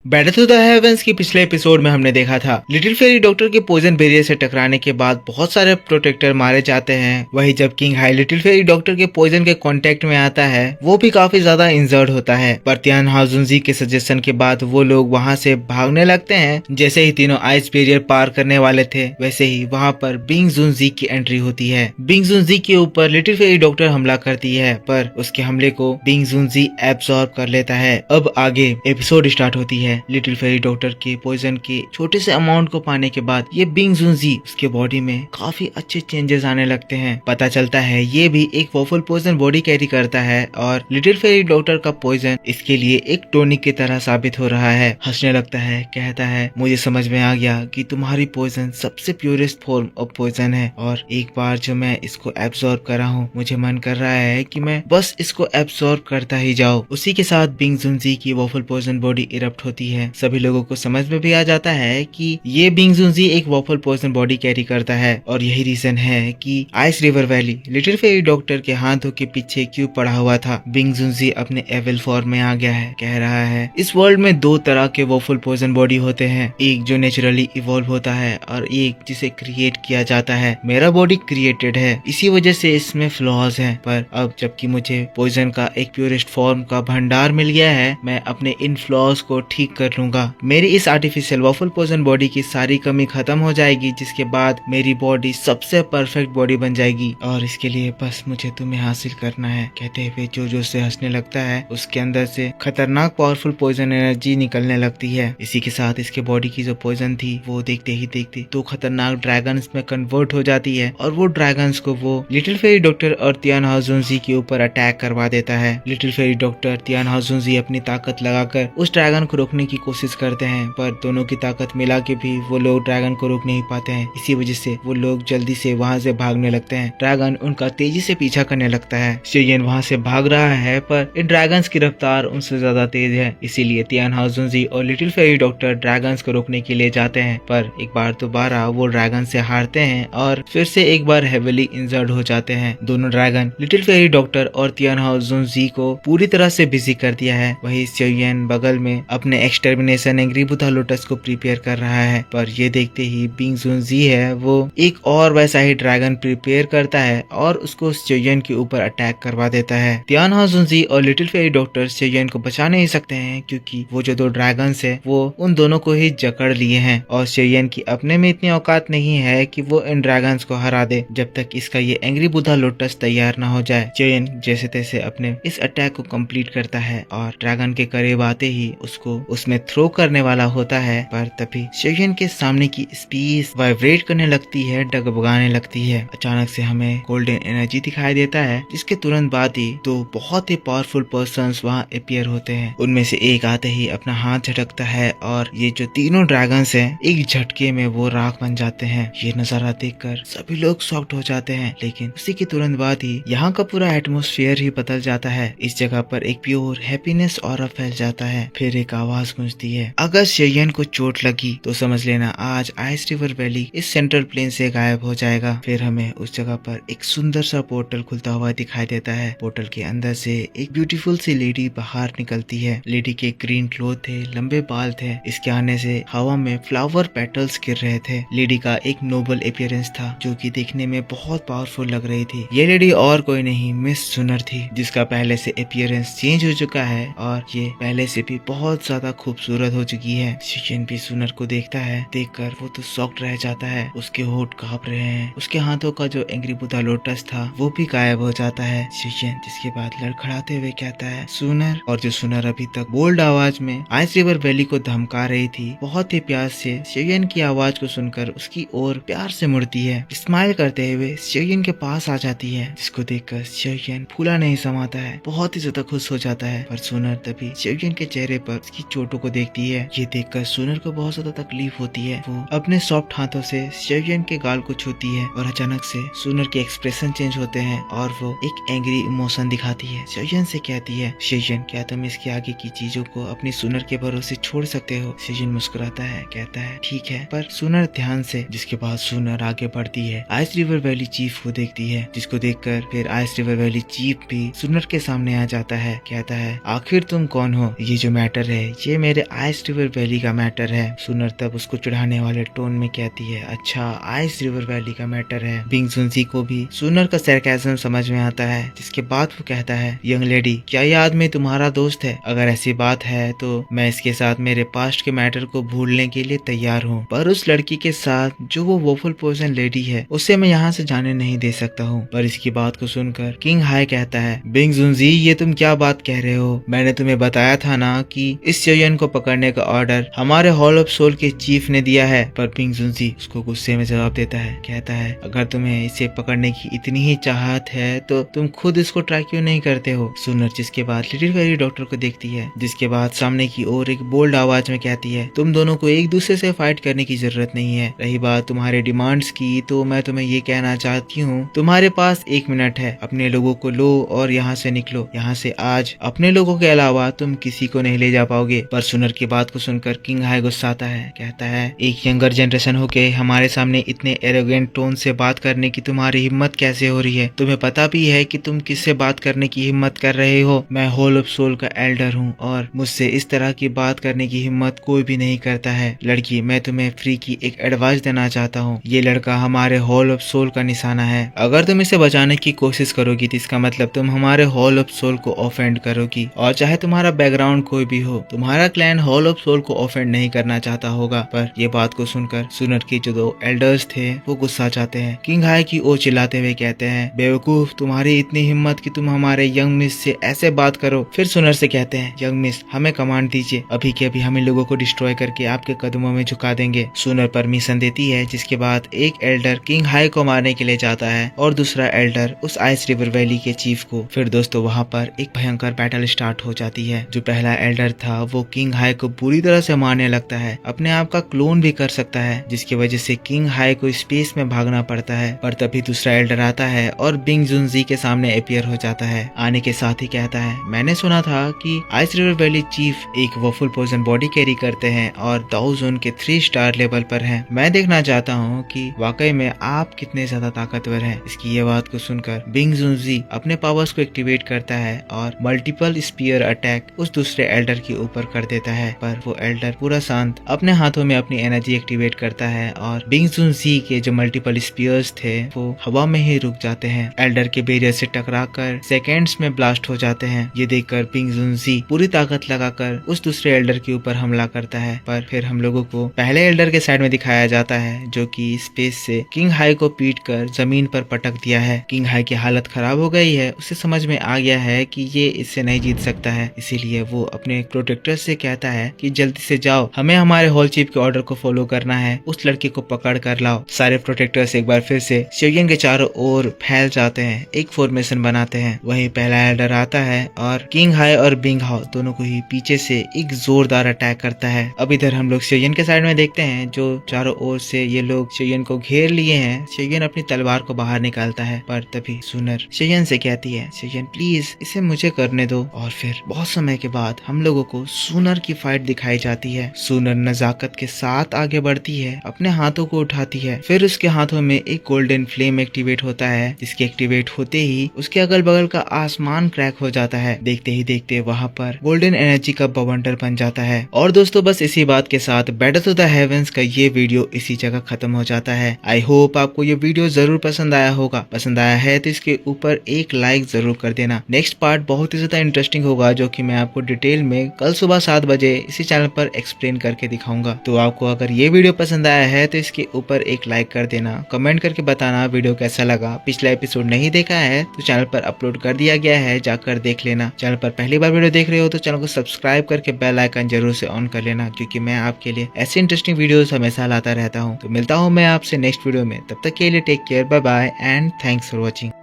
Battle to the heavens की पिछले episode में हमने देखा था लिटिल फेरी डॉक्टर के पॉइजन बैरियर से टकराने के बाद बहुत सारे प्रोटेक्टर मारे जाते हैं। वही जब king high little fairy doctor के पॉइजन के कांटेक्ट में आता है वो भी काफी ज्यादा इंजर्ड होता है। पर तियान हाजुनजी के सजेशन के बाद वो लोग वहाँ से भागने लगते हैं। जैसे ही तीनों आइस बैरियर पार करने वाले थे वैसे ही वहाँ पर बिंग जुनजी की एंट्री होती है। बिंग जुनजी के ऊपर लिटिल फेरी डॉक्टर हमला करती है पर उसके हमले को बिंग जुनजी एब्सॉर्ब कर लेता है। अब आगे एपिसोड स्टार्ट होती है। लिटिल फेरी डॉक्टर के पॉइजन के छोटे से अमाउंट को पाने के बाद ये बिंग जुनजी उसके बॉडी में काफी अच्छे चेंजेस आने लगते हैं। पता चलता है ये भी एक वॉफल पॉइजन बॉडी कैरी करता है और लिटिल फेरी डॉक्टर का पॉइजन इसके लिए एक टॉनिक की तरह साबित हो रहा है। हंसने लगता है, कहता है मुझे समझ में आ गया कि तुम्हारी पॉइजन सबसे प्योरेस्ट फॉर्म ऑफ पॉइजन है और एक बार जो मैं इसको एब्सॉर्ब कर रहा हूँ मुझे मन कर रहा है कि मैं बस इसको एब्सॉर्ब करता ही जाऊँ। उसी के साथ बिंग जुनजी की वॉफल पॉइजन बॉडी इरप्ट होती है। सभी लोगों को समझ में भी आ जाता है कि ये बिंग जुनजी एक वॉफल पॉइजन बॉडी कैरी करता है और यही रीजन है कि ice river valley little fairy doctor के हाथों के पीछे क्यों पड़ा हुआ था। बिंग जुनजी अपने एविल फॉर्म में आ गया है। कह रहा है इस वर्ल्ड में दो तरह के वॉफल पॉइजन बॉडी होते हैं, एक जो नेचुरली इवॉल्व होता है और एक जिसे क्रिएट किया जाता है। मेरा बॉडी क्रिएटेड है, इसी वजह से इसमें फ्लॉज हैं, पर अब जबकि मुझे पॉइजन का एक प्योरेस्ट फॉर्म का भंडार मिल गया है मैं अपने इन फ्लॉज को ठीक कर लूंगा। मेरी इस आर्टिफिशियल वॉफल पॉइजन बॉडी की सारी कमी खत्म हो जाएगी जिसके बाद मेरी बॉडी सबसे परफेक्ट बॉडी बन जाएगी और इसके लिए बस मुझे तुम्हें हासिल करना है। कहते हुए जो से हंसने लगता है उसके अंदर से खतरनाक पावरफुल पॉइजन एनर्जी निकलने लगती है। इसी के साथ इसके बॉडी की जो पॉइजन थी वो देखते ही देखते दो खतरनाक ड्रैगन्स में कन्वर्ट हो जाती है और वो ड्रैगन्स को वो लिटिल फेरी डॉक्टर और तियान हाजुनजी के ऊपर अटैक करवा देता है। लिटिल फेरी डॉक्टर तियान हाजुनजी अपनी ताकत लगाकर उस ड्रैगन को रोकने की कोशिश करते हैं पर दोनों की ताकत मिला के भी वो लोग ड्रैगन को रोक नहीं पाते हैं। इसी वजह से वो लोग जल्दी से वहाँ से भागने लगते हैं। ड्रैगन उनका तेजी से पीछा करने लगता है। शेयन वहाँ से भाग रहा है पर इन ड्रैगन्स की रफ्तार उनसे ज्यादा तेज है, इसीलिए तियान हाजुनजी और लिटिल फेरी डॉक्टर ड्रैगन्स को रोकने के लिए जाते हैं पर एक बार दोबारा वो ड्रैगन से हारते हैं और फिर से एक बार हेविली इंजर्ड हो जाते हैं। दोनों ड्रैगन लिटिल फेरी डॉक्टर और तियान हाजुनजी को पूरी तरह से बिजी कर दिया है। वही शेयन बगल में अपने एक्सटर्मिनेशन एंग्री बुद्धा लोटस को प्रिपेयर कर रहा है पर ये देखते ही बिंग जुनजी है वो एक और वैसा ही ड्रैगन प्रिपेयर करता है और उसको शेयन के ऊपर अटैक करवा देता है। तियान हाजुनजी और लिटिल फेरी डॉक्टर शेयन को बचा नहीं सकते हैं क्योंकि वो जो दो ड्रैगन्स है वो उन दोनों को ही जकड़ लिए हैं और शेयन की अपने में इतनी औकात नहीं है कि वो इन ड्रैगन्स को हरा दे जब तक इसका ये एंग्री बुद्धा लोटस तैयार न हो जाए। शेयन जैसे तैसे अपने इस अटैक को कंप्लीट करता है और ड्रैगन के करीब आते ही उसको उसमें थ्रो करने वाला होता है पर तभी शेयन के सामने की स्पेस वाइब्रेट करने लगती है, डगमगाने लगती है। अचानक से हमें गोल्डन एनर्जी दिखाई देता है जिसके तुरंत बाद ही दो बहुत ही पावरफुल पर्सन्स वहाँ अपीयर होते हैं। उनमें से एक आते ही अपना हाथ झटकता है और ये जो तीनों ड्रैगन्स हैं एक झटके में वो राख बन जाते हैं। ये नजारा देखकर सभी लोग शॉक्ड हो जाते हैं लेकिन उसी के तुरंत बाद ही यहाँ का पूरा एटमॉस्फेयर ही बदल जाता है। इस जगह पर एक प्योर हैप्पीनेस ऑरा फैल जाता है। फिर एक आवाज गूंजती है, अगर शेयन को चोट लगी तो समझ लेना आज आइस रिवर वैली इस सेंट्रल प्लेन से गायब हो जाएगा। फिर हमें उस जगह पर एक सुंदर सा पोर्टल खुलता हुआ दिखाई देता है। पोर्टल के अंदर से एक ब्यूटीफुल सी लेडी बाहर निकलती है। लेडी के ग्रीन क्लोथ थे, लंबे बाल थे। इसके आने से हवा में फ्लावर पेटल्स गिर रहे थे। लेडी का एक नोबल अपीयरेंस था जो कि देखने में बहुत पावरफुल लग रही थी। ये लेडी और कोई नहीं मिस सुनर थी जिसका पहले से अपीयरेंस चेंज हो चुका है और ये पहले से भी बहुत ज्यादा खूबसूरत हो चुकी है। शेयन भी सुनर को देखता है, देखकर वो तो शॉक्ड रह जाता है। उसके होठ कांप रहे हैं। उसके हाथों का जो एंग्री बुद्धा लोटस था वो भी गायब हो जाता है। शेयन जिसके बाद लड़खड़ाते हुए कहता है सुनर, और जो सुनर अभी तक बोल्ड आवाज में आइस रिवर वैली को धमका रही थी बहुत ही प्यार से शेयन की आवाज को सुनकर उसकी ओर प्यार से मुड़ती है। स्माइल करते हुए शेयन के पास आ जाती है जिसको देखकर शेयन फूला नहीं समाता है, बहुत ही ज्यादा खुश हो जाता है। पर सुनर तभी शेयन के चेहरे पर उसकी चोटों को देखती है। ये देखकर सुनर को बहुत ज्यादा तकलीफ होती है। वो अपने सॉफ्ट हाथों से शेयन के गाल को छूती है और अचानक से सुनर के एक्सप्रेशन चेंज होते हैं और वो एक एंग्री इमोशन दिखाती है। शेयन से कहती है शेयन क्या तुम इसके आगे की चीजों को अपनी सुनर के भरोसे छोड़ सकते हो। शेयन मुस्कुराता है, कहता है ठीक है, पर सुनर ध्यान से। जिसके बाद सुनर आगे बढ़ती है। आइस रिवर वैली चीफ को देखती है जिसको देखकर फिर आइस रिवर वैली चीफ भी सुनर के सामने आ जाता है। कहता है आखिर तुम कौन हो, ये जो मैटर है ये ये मेरे आइस रिवर वैली का मैटर है। सुनर तब उसको चिढ़ाने वाले टोन में कहती है, अच्छा आइस रिवर वैली का मैटर है। बिंग जुनजी को भी सुनर का सरकाज़म समझ में आता है, जिसके बाद वो कहता है, यंग लेडी क्या ये आदमी तुम्हारा दोस्त है? अगर ऐसी बात है तो मैं इसके साथ मेरे पास्ट के मैटर को भूलने के लिए तैयार हूँ, पर उस लड़की के साथ जो वो वोफल पोइजन लेडी है उसे मैं यहाँ से जाने नहीं दे सकता हूँ। पर इसकी बात को सुनकर किंग हाई कहता है, बिंग जुनजी ये तुम क्या बात कह रहे हो? मैंने तुम्हें बताया था ना कि इस चेयन को पकड़ने का ऑर्डर हमारे हॉल ऑफ सोल के चीफ ने दिया है। पर बिंग जुनजी उसको गुस्से में जवाब देता है, कहता है, अगर तुम्हें इसे पकड़ने की इतनी ही चाहत है तो तुम खुद इसको ट्राई क्यों नहीं करते हो? सुनर जिसके बाद लिटिल फेरी डॉक्टर को देखती है, जिसके बाद सामने की ओर एक बोल्ड आवाज में कहती है, तुम दोनों को एक दूसरे से फाइट करने की जरूरत नहीं है। रही बात तुम्हारे डिमांड्स की, तो मैं तुम्हें ये कहना चाहती हूँ, तुम्हारे पास 1 मिनट है, अपने लोगों को लो और यहाँ से निकलो। यहाँ से आज अपने लोगों के अलावा तुम किसी को नहीं ले जा पाओगे। पर सुनर की बात को सुनकर किंग हाई गुस्साता है, कहता है, एक यंगर जनरेशन होके हमारे सामने इतने एरोगेंट टोन से बात करने की तुम्हारी हिम्मत कैसे हो रही है? तुम्हें पता भी है कि तुम किससे बात करने की हिम्मत कर रहे हो? मैं हॉल ऑफ सोल का एल्डर हूँ और मुझसे इस तरह की बात करने की हिम्मत कोई भी नहीं करता है। लड़की, मैं तुम्हें फ्री की एक एडवाइस देना चाहता हूँ। ये लड़का हमारे हॉल ऑफ सोल का निशाना है। अगर तुम इसे बचाने की कोशिश करोगी तो इसका मतलब तुम हमारे हॉल ऑफ सोल को ऑफेंड करोगी, और चाहे तुम्हारा बैकग्राउंड कोई भी हो, तुम्हारा क्लैन हॉल ऑफ सोल को ऑफेंड नहीं करना चाहता होगा। पर ये बात को सुनकर सुनर के जो 2 एल्डर्स थे वो गुस्सा जाते हैं। किंग हाई की ओर चिल्लाते हुए कहते हैं, बेवकूफ, तुम्हारी इतनी हिम्मत कि तुम हमारे यंग मिस से ऐसे बात करो। फिर सुनर से कहते हैं, यंग मिस हमें कमांड दीजिए, अभी के अभी हम इन लोगों को डिस्ट्रॉय करके आपके कदमों में झुका देंगे। सुनर परमिशन देती है, जिसके बाद एक एल्डर किंग हाई को मारने के लिए जाता है और दूसरा एल्डर उस आइस रिवर वैली के चीफ को। फिर दोस्तों वहाँ पर एक भयंकर बैटल स्टार्ट हो जाती है। जो पहला एल्डर था वो किंग हाई को बुरी तरह से मारने लगता है, अपने आप का क्लोन भी कर सकता है, जिसकी वजह से किंग हाई को स्पेस में भागना पड़ता है। पर तभी दूसरा एल्डर आता है और बिंग जुनजी के सामने अपीयर हो जाता है। आने के साथ ही कहता है, मैंने सुना था कि आइस रिवर वैली चीफ एक वफुल पोइजन बॉडी कैरी करते हैं और दाऊ जोन के 3 स्टार लेवल पर हैं। मैं देखना चाहता हूँ कि वाकई में आप कितने ज्यादा ताकतवर हैं। इसकी ये बात को सुनकर बिंग जुनजी अपने पावर्स को एक्टिवेट करता है और मल्टीपल स्पीयर अटैक उस दूसरे एल्डर के ऊपर कर देता है। पर वो एल्डर पूरा शांत अपने हाथों में अपनी एनर्जी एक्टिवेट करता है और बिंग जुनजी के जो मल्टीपल स्पीयर्स थे वो हवा में ही रुक जाते हैं। एल्डर के बैरियर से टकराकर सेकेंड्स में ब्लास्ट हो जाते हैं। ये देखकर बिंग जुनजी पूरी ताकत लगाकर उस दूसरे एल्डर के ऊपर हमला करता है। पर फिर हम लोगों को पहले एल्डर के साइड में दिखाया जाता है, जो कि स्पेस से किंग हाई को पीट कर जमीन पर पटक दिया है। किंग हाई की हालत खराब हो गई है, उसे समझ में आ गया है कि ये इससे नहीं जीत सकता है। इसीलिए वो अपने प्रोटेक्टर से कहता है कि जल्दी से जाओ, हमें हमारे हॉल चीफ के ऑर्डर को फॉलो करना है, उस लड़के को पकड़ कर लाओ। सारे प्रोटेक्टर्स एक बार फिर से शेयन के चारों ओर फैल जाते हैं, एक फॉर्मेशन बनाते हैं। वहीं पहला एल्डर आता है और किंग हाई और बिंग हाउ दोनों को ही पीछे से एक जोरदार अटैक करता है। अब इधर हम लोग शेयन के साइड में देखते हैं, जो चारों ओर से ये लोग शेयन को घेर लिए हैं। शेयन अपनी तलवार को बाहर निकालता है, पर तभी सुनर शेयन से कहती है, शेयन प्लीज इसे मुझे करने दो। और फिर बहुत समय के बाद हम लोगों को सुनर की फाइट दिखाई जाती है। सुनर नजाकत के साथ आगे बढ़ती है, अपने हाथों को उठाती है, फिर उसके हाथों में एक गोल्डन फ्लेम एक्टिवेट होता है, जिसके एक्टिवेट होते ही उसके अगल बगल का आसमान क्रैक हो जाता है। देखते ही देखते वहाँ पर गोल्डन एनर्जी का बवंडर बन जाता है। और दोस्तों बस इसी बात के साथ बैटल टू द हेवंस का ये वीडियो इसी जगह खत्म हो जाता है। आई होप आपको ये वीडियो जरूर पसंद आया होगा। पसंद आया है तो इसके ऊपर एक लाइक जरूर कर देना। नेक्स्ट पार्ट बहुत ही ज्यादा इंटरेस्टिंग होगा, जो कि मैं आपको डिटेल में कल सुबह 7 बजे इसी चैनल पर एक्सप्लेन करके दिखाऊंगा। तो आपको अगर ये वीडियो पसंद आया है तो इसके ऊपर एक लाइक कर देना, कमेंट करके बताना वीडियो कैसा लगा। पिछला एपिसोड नहीं देखा है तो चैनल पर अपलोड कर दिया गया है, जाकर देख लेना। चैनल पर पहली बार वीडियो देख रहे हो तो चैनल को सब्सक्राइब करके बेल आइकन जरूर से ऑन कर लेना, क्योंकि मैं आपके लिए ऐसे इंटरेस्टिंग वीडियोस हमेशा लाता रहता हूँ। तो मिलता हूँ मैं आपसे नेक्स्ट वीडियो में, तब तक के लिए take care, bye bye and thanks for watching.